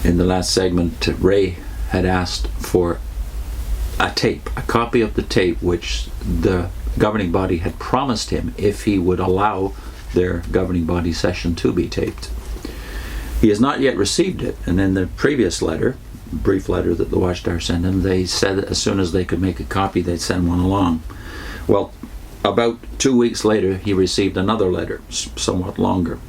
In the last segment, Ray had asked for a tape, a copy of the tape which the governing body had promised him if he would allow their governing body session to be taped. He has not yet received it, and in the previous letter, brief letter that the Watchtower sent him, they said that as soon as they could make a copy, they'd send one along. Well, about 2 weeks later, he received another letter, somewhat longer.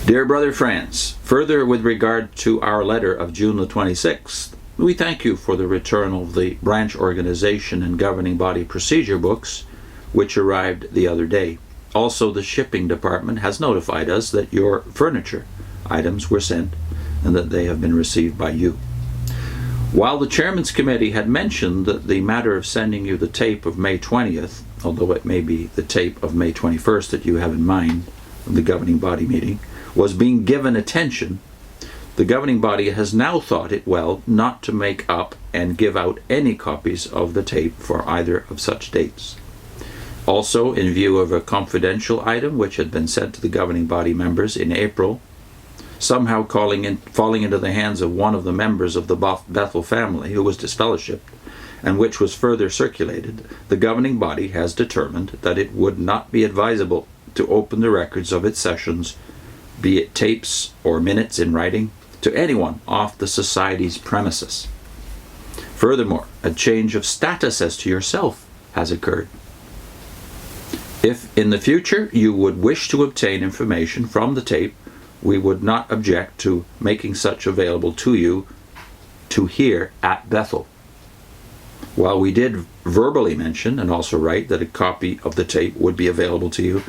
Dear Brother Franz, further with regard to our letter of June the 26th, we thank you for the return of the branch organization and governing body procedure books, which arrived the other day. Also, the shipping department has notified us that your furniture items were sent and that they have been received by you. While the Chairman's Committee had mentioned that the matter of sending you the tape of May 20th, although it may be the tape of May 21st that you have in mind, of the governing body meeting, was being given attention, the governing body has now thought it well not to make up and give out any copies of the tape for either of such dates. Also, in view of a confidential item which had been sent to the governing body members in April, somehow falling into the hands of one of the members of the Bethel family who was disfellowshipped, and which was further circulated, the governing body has determined that it would not be advisable to open the records of its sessions, be it tapes or minutes in writing, to anyone off the Society's premises. Furthermore, a change of status as to yourself has occurred. If in the future you would wish to obtain information from the tape, we would not object to making such available to you to hear at Bethel. While we did verbally mention and also write that a copy of the tape would be available to you,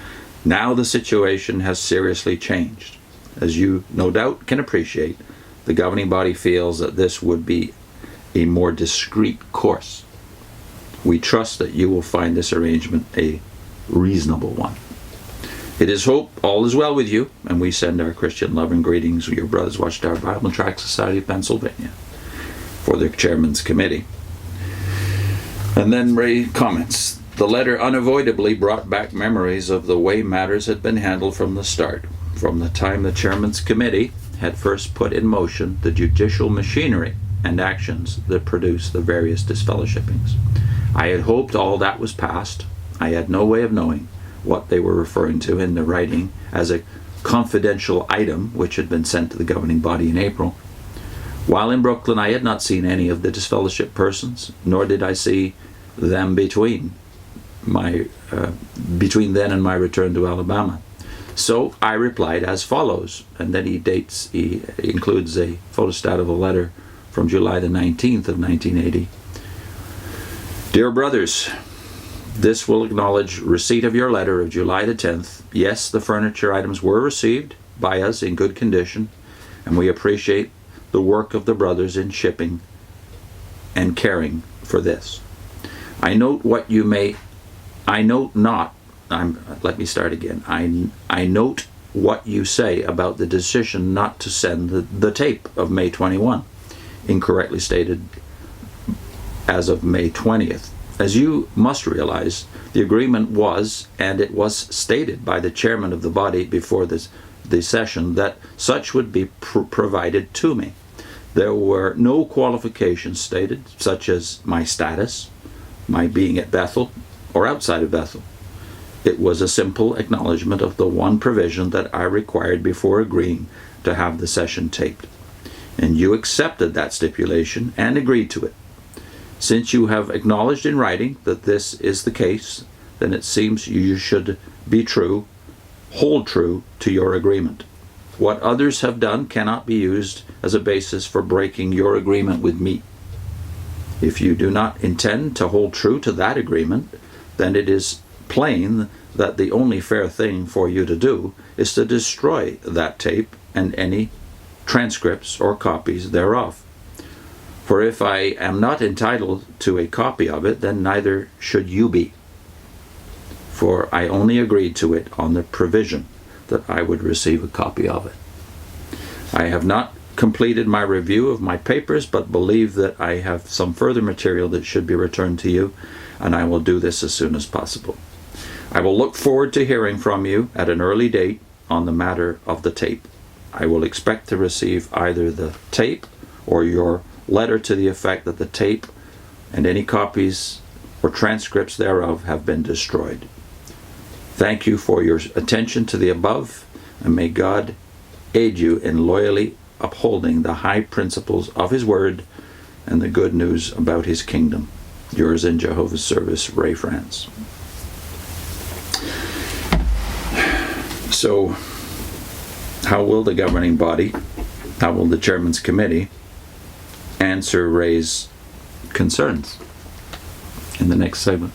now the situation has seriously changed. As you no doubt can appreciate, the governing body feels that this would be a more discreet course. We trust that you will find this arrangement a reasonable one. It is hoped all is well with you, and we send our Christian love and greetings with your Brothers Watchtower Bible and Tract Society of Pennsylvania for the Chairman's Committee. And then Ray comments, the letter unavoidably brought back memories of the way matters had been handled from the start, from the time the Chairman's Committee had first put in motion the judicial machinery and actions that produced the various disfellowshippings. I had hoped all that was past. I had no way of knowing what they were referring to in the writing as a confidential item which had been sent to the governing body in April. While in Brooklyn, I had not seen any of the disfellowship persons, nor did I see them between then and my return to Alabama. So I replied as follows, and then he includes a photostat of a letter from July the 19th of 1980. Dear brothers, this will acknowledge receipt of your letter of July the 10th. Yes, the furniture items were received by us in good condition, and we appreciate the work of the brothers in shipping and caring for this. I note what you may, I note not, let me start again. I note what you say about the decision not to send the tape of May 21, incorrectly stated as of May 20th. As you must realize, the agreement was, and it was stated by the chairman of the body before the session, that such would be provided to me. There were no qualifications stated, such as my status, my being at Bethel, or outside of Bethel. It was a simple acknowledgement of the one provision that I required before agreeing to have the session taped. And you accepted that stipulation and agreed to it. Since you have acknowledged in writing that this is the case, then it seems you should hold true to your agreement. What others have done cannot be used as a basis for breaking your agreement with me. If you do not intend to hold true to that agreement, then it is plain that the only fair thing for you to do is to destroy that tape and any transcripts or copies thereof. For if I am not entitled to a copy of it, then neither should you be. For I only agreed to it on the provision that I would receive a copy of it. I have not completed my review of my papers, but believe that I have some further material that should be returned to you, and I will do this as soon as possible. I will look forward to hearing from you at an early date on the matter of the tape. I will expect to receive either the tape or your letter to the effect that the tape and any copies or transcripts thereof have been destroyed. Thank you for your attention to the above, and may God aid you in loyally upholding the high principles of His Word and the good news about His kingdom. Yours in Jehovah's service, Ray Franz. So, how will the governing body, how will the chairman's committee answer Ray's concerns in the next segment?